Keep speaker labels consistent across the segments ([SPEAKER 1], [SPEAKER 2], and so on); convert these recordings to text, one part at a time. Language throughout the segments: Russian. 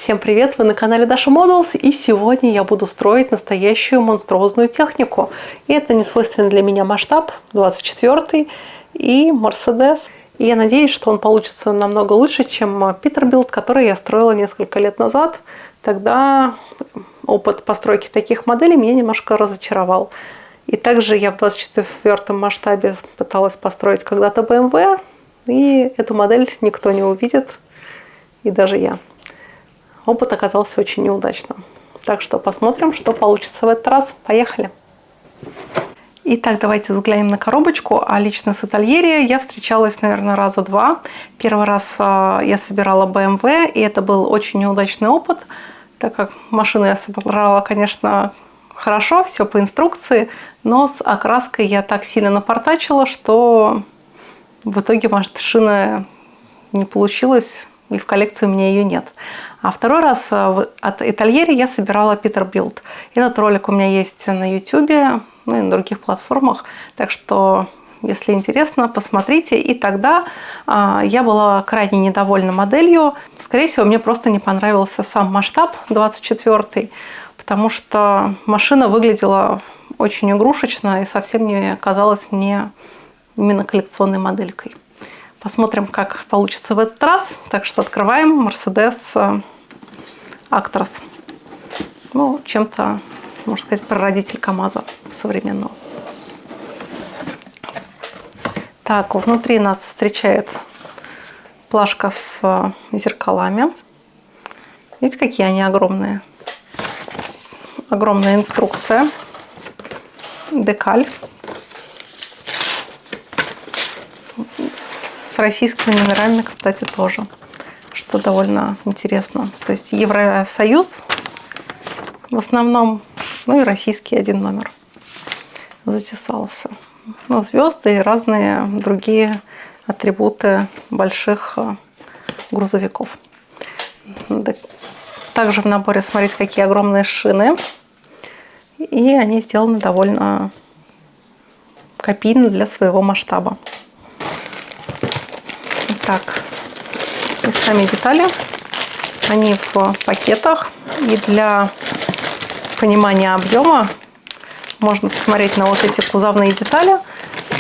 [SPEAKER 1] Всем привет! Вы на канале Dasha Models, и сегодня я буду строить настоящую монструозную технику. И это не свойственный для меня масштаб 24 и Mercedes. И я надеюсь, что он получится намного лучше, чем Peterbilt, который я строила несколько лет назад. Тогда опыт постройки таких моделей меня немножко разочаровал. И также я в 24 масштабе пыталась построить когда-то BMW, и эту модель никто не увидит, и даже я. Опыт оказался очень неудачным. Так что посмотрим, что получится в этот раз. Поехали! Итак, давайте взглянем на коробочку. А лично с Итальери я встречалась, наверное, раза два. Первый раз я собирала BMW, и это был очень неудачный опыт, так как машину я собрала, конечно, хорошо, все по инструкции, но с окраской я так сильно напортачила, что в итоге машина не получилась, и в коллекции у меня ее нет. А второй раз от Итальери я собирала Peterbilt. Этот ролик у меня есть на YouTube, ну и на других платформах. Так что, если интересно, посмотрите. И тогда я была крайне недовольна моделью. Скорее всего, мне просто не понравился сам масштаб 24, потому что машина выглядела очень игрушечно и совсем не казалась мне именно коллекционной моделькой. Посмотрим, как получится в этот раз. Так что открываем Mercedes Actros. Ну, чем-то, можно сказать, прародитель КамАЗа современного. Так, внутри нас встречает плашка с зеркалами. Видите, какие они огромные? Огромная инструкция. Декаль. С российскими номерами, кстати, тоже, что довольно интересно. То есть Евросоюз в основном, ну и российский один номер затесался. Ну, звезды и разные другие атрибуты больших грузовиков. Также в наборе, смотрите, какие огромные шины. И они сделаны довольно копийно для своего масштаба. Так, и сами детали, они в пакетах, и для понимания объема можно посмотреть на вот эти кузовные детали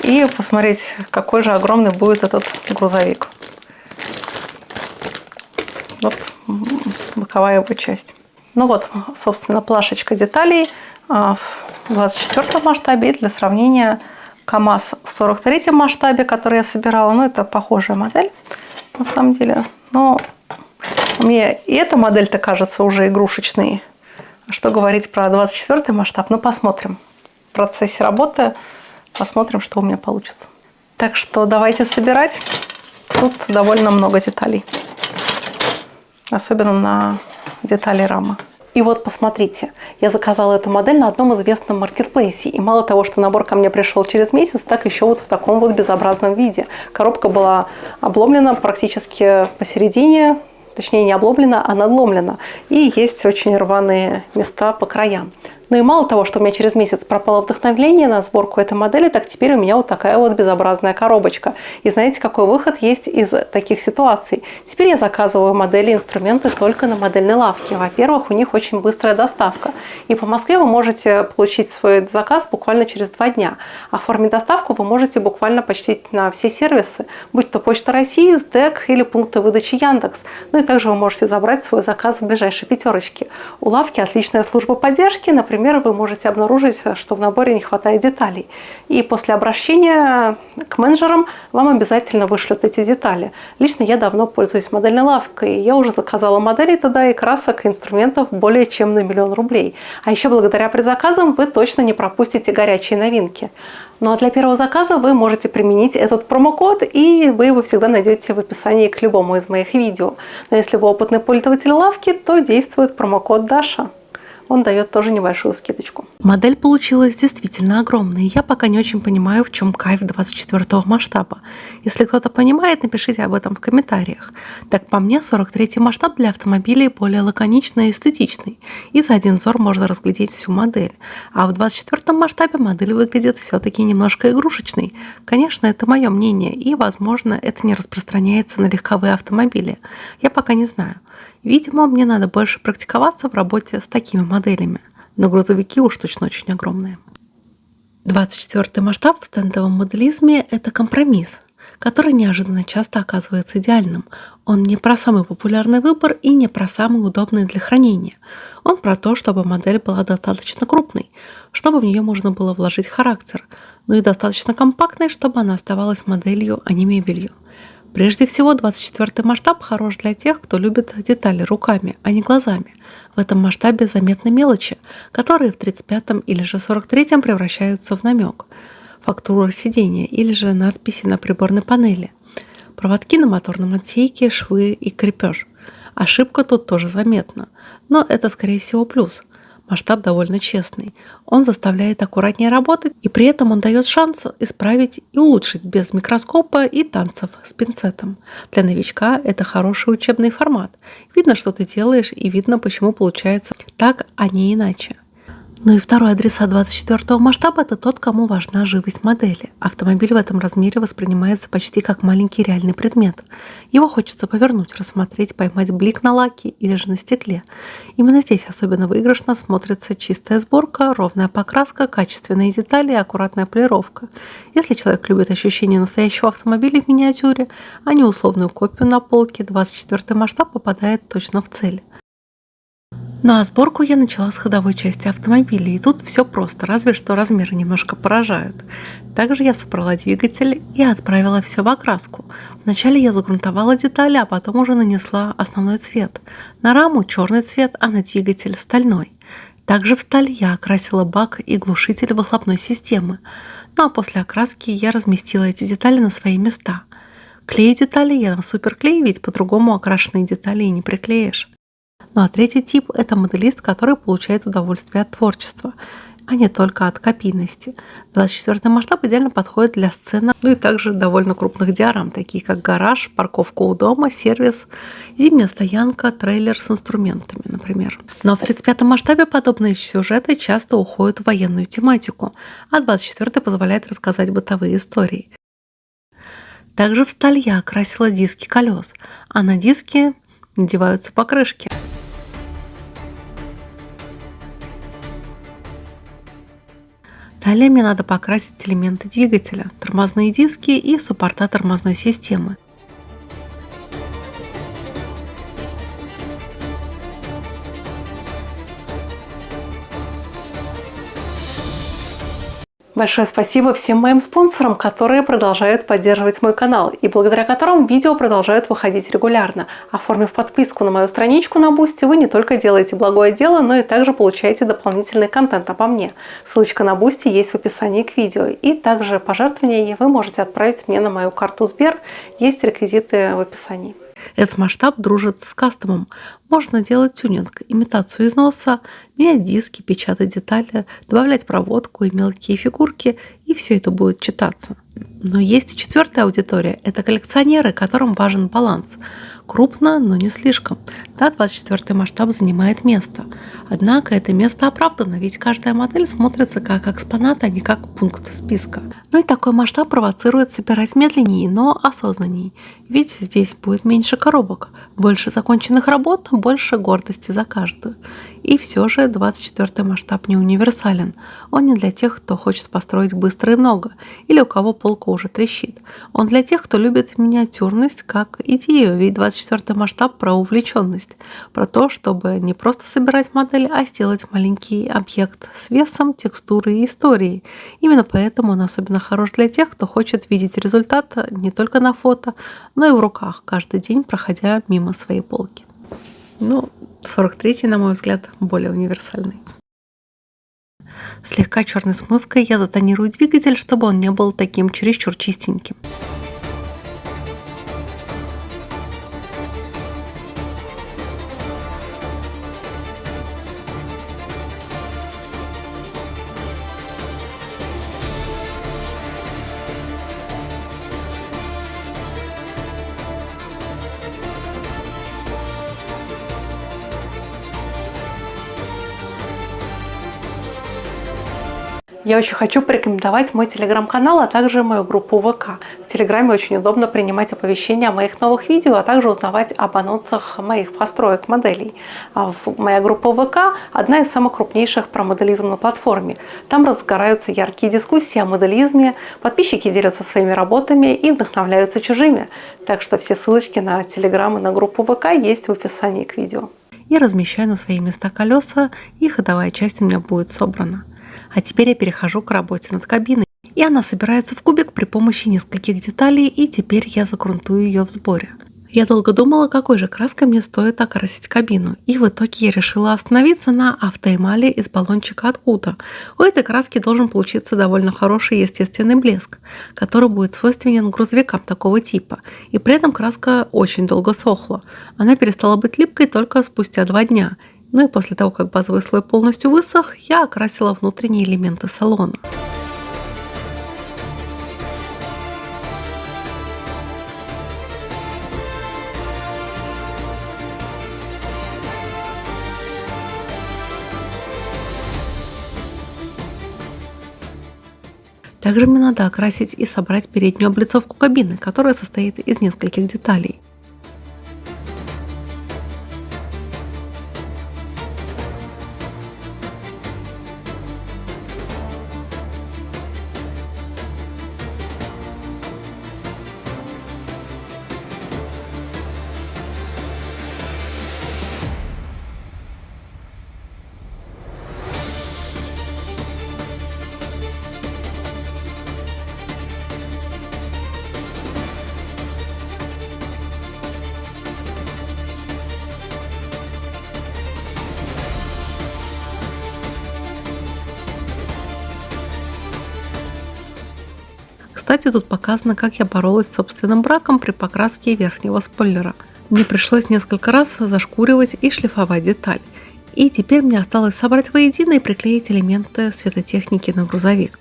[SPEAKER 1] и посмотреть, какой же огромный будет этот грузовик. Вот боковая его часть. Ну вот, собственно, плашечка деталей в 24 масштабе, и для сравнения КамАЗ в 43 масштабе, который я собирала. Ну, это похожая модель, на самом деле. Но мне и эта модель-то кажется уже игрушечной. Что говорить про 24 масштаб? Ну, посмотрим. В процессе работы посмотрим, что у меня получится. Так что давайте собирать. Тут довольно много деталей. Особенно на детали рамы. И вот посмотрите, я заказала эту модель на одном известном маркетплейсе. И мало того, что набор ко мне пришел через месяц, так еще вот в таком вот безобразном виде. Коробка была обломлена практически посередине, точнее не обломлена, а надломлена. И есть очень рваные места по краям. Ну и мало того, что у меня через месяц пропало вдохновение на сборку этой модели, так теперь у меня вот такая вот безобразная коробочка. И знаете, какой выход есть из таких ситуаций? Теперь я заказываю модели и инструменты только на модельной лавке. Во-первых, у них очень быстрая доставка. И по Москве вы можете получить свой заказ буквально через 2 дня. Оформить доставку вы можете буквально почти на все сервисы, будь то Почта России, СДЭК или пункты выдачи Яндекс. Ну и также вы можете забрать свой заказ в ближайшей пятерочке. У лавки отличная служба поддержки. Например, вы можете обнаружить, что в наборе не хватает деталей. И после обращения к менеджерам вам обязательно вышлют эти детали. Лично я давно пользуюсь модельной лавкой. Я уже заказала модели туда и красок, и инструментов более чем на 1 000 000 рублей. А еще благодаря предзаказам вы точно не пропустите горячие новинки. Ну а для первого заказа вы можете применить этот промокод, и вы его всегда найдете в описании к любому из моих видео. Но если вы опытный пользователь лавки, то действует промокод Dasha. он дает тоже небольшую скидочку.
[SPEAKER 2] Модель получилась действительно огромной. Я пока не очень понимаю, в чем кайф 24 масштаба. Если кто-то понимает, напишите об этом в комментариях. Так по мне, 43 масштаб для автомобилей более лаконичный и эстетичный. И за один взор можно разглядеть всю модель. А в 24 масштабе модель выглядит все-таки немножко игрушечной. Конечно, это мое мнение, и, возможно, это не распространяется на легковые автомобили. Я пока не знаю. Видимо, мне надо больше практиковаться в работе с такими моделями. Но грузовики уж точно очень огромные. 24 масштаб в стендовом моделизме – это компромисс, который неожиданно часто оказывается идеальным. Он не про самый популярный выбор и не про самый удобный для хранения. Он про то, чтобы модель была достаточно крупной, чтобы в нее можно было вложить характер, но и достаточно компактной, чтобы она оставалась моделью, а не мебелью. Прежде всего, 24 масштаб хорош для тех, кто любит детали руками, а не глазами. В этом масштабе заметны мелочи, которые в 35-м или же 43-м превращаются в намек. Фактура сидения или же надписи на приборной панели. Проводки на моторном отсеке, швы и крепеж. Ошибка тут тоже заметна, но это скорее всего плюс. Масштаб довольно честный. Он заставляет аккуратнее работать, и при этом он дает шанс исправить и улучшить без микроскопа и танцев с пинцетом. Для новичка это хороший учебный формат. Видно, что ты делаешь, и видно, почему получается так, а не иначе. Ну и второй адресат 24 масштаба – это тот, кому важна живость модели. Автомобиль в этом размере воспринимается почти как маленький реальный предмет. Его хочется повернуть, рассмотреть, поймать блик на лаке или же на стекле. Именно здесь особенно выигрышно смотрится чистая сборка, ровная покраска, качественные детали и аккуратная полировка. Если человек любит ощущение настоящего автомобиля в миниатюре, а не условную копию на полке, 24 масштаб попадает точно в цель. Ну а сборку я начала с ходовой части автомобиля, и тут все просто, разве что размеры немножко поражают. Также я собрала двигатель и отправила все в окраску. Вначале я загрунтовала детали, а потом уже нанесла основной цвет. На раму черный цвет, а на двигатель стальной. Также в сталь я окрасила бак и глушитель выхлопной системы. Ну а после окраски я разместила эти детали на свои места. Клею детали я на суперклей, ведь по-другому окрашенные детали и не приклеишь. Ну а третий тип – это моделист, который получает удовольствие от творчества, а не только от копийности. 24 масштаб идеально подходит для сцены, ну и также довольно крупных диорам, такие как гараж, парковка у дома, сервис, зимняя стоянка, трейлер с инструментами, например. Но в 35 масштабе подобные сюжеты часто уходят в военную тематику, а 24 позволяет рассказать бытовые истории. Также в сталь я окрасила диски колес, а на диски надеваются покрышки. Далее мне надо покрасить элементы двигателя, тормозные диски и суппорта тормозной системы.
[SPEAKER 1] Большое спасибо всем моим спонсорам, которые продолжают поддерживать мой канал и благодаря которым видео продолжают выходить регулярно. Оформив подписку на мою страничку на Boosty, вы не только делаете благое дело, но и также получаете дополнительный контент обо мне. Ссылочка на Boosty есть в описании к видео. И также пожертвования вы можете отправить мне на мою карту Сбер. Есть реквизиты в описании.
[SPEAKER 2] Этот масштаб дружит с кастомом. Можно делать тюнинг, имитацию износа, менять диски, печатать детали, добавлять проводку и мелкие фигурки, и все это будет читаться. Но есть и четвертая аудитория – это коллекционеры, которым важен баланс. Крупно, но не слишком. Да, 24 масштаб занимает место. Однако это место оправдано, ведь каждая модель смотрится как экспонат, а не как пункт списка. Ну и такой масштаб провоцирует собирать медленнее, но осознаннее. Ведь здесь будет меньше коробок, больше законченных работ, больше гордости за каждую. И все же 24 масштаб не универсален. Он не для тех, кто хочет построить быстро и много, или у кого полка уже трещит. Он для тех, кто любит миниатюрность как идею, ведь 24 масштаб про увлеченность, про то, чтобы не просто собирать модель, а сделать маленький объект с весом, текстурой и историей. Именно поэтому он особенно хорош для тех, кто хочет видеть результат не только на фото, но и в руках, каждый день проходя мимо своей полки. 43-й, на мой взгляд, более универсальный. Слегка черной смывкой я затонирую двигатель, чтобы он не был таким чересчур чистеньким.
[SPEAKER 1] Я очень хочу порекомендовать мой телеграм-канал, а также мою группу ВК. В телеграме очень удобно принимать оповещения о моих новых видео, а также узнавать об анонсах моих построек моделей. Моя группа ВК – одна из самых крупнейших про моделизм на платформе. Там разгораются яркие дискуссии о моделизме, подписчики делятся своими работами и вдохновляются чужими. Так что все ссылочки на телеграм и на группу ВК есть в описании к видео.
[SPEAKER 2] Я размещаю на свои места колеса, и ходовая часть у меня будет собрана. А теперь я перехожу к работе над кабиной. И она собирается в кубик при помощи нескольких деталей, и теперь я загрунтую ее в сборе. Я долго думала, какой же краской мне стоит окрасить кабину, и в итоге я решила остановиться на автоэмали из баллончика от Кута. У этой краски должен получиться довольно хороший естественный блеск, который будет свойственен грузовикам такого типа, и при этом краска очень долго сохла. Она перестала быть липкой только спустя 2 дня. Ну и после того, как базовый слой полностью высох, я окрасила внутренние элементы салона. Также мне надо окрасить и собрать переднюю облицовку кабины, которая состоит из нескольких деталей. Кстати, тут показано, как я боролась с собственным браком при покраске верхнего спойлера. Мне пришлось несколько раз зашкуривать и шлифовать деталь. И теперь мне осталось собрать воедино и приклеить элементы светотехники на грузовик.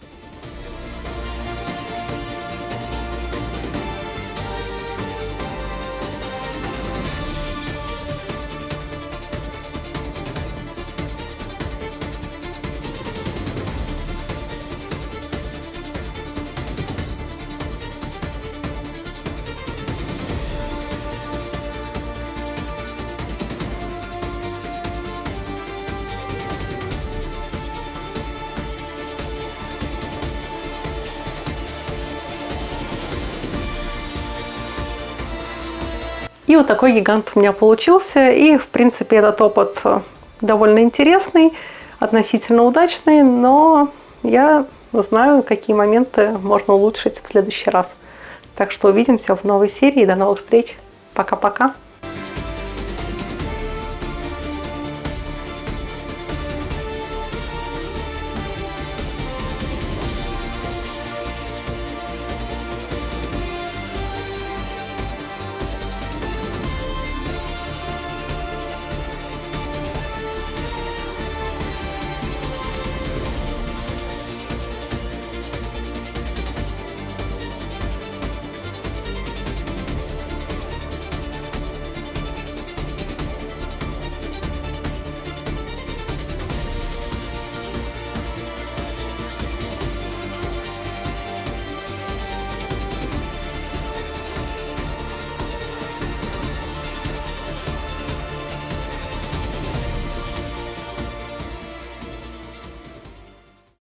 [SPEAKER 1] И вот такой гигант у меня получился. И, в принципе, этот опыт довольно интересный, относительно удачный, но я знаю, какие моменты можно улучшить в следующий раз. Так что увидимся в новой серии. До новых встреч. Пока-пока.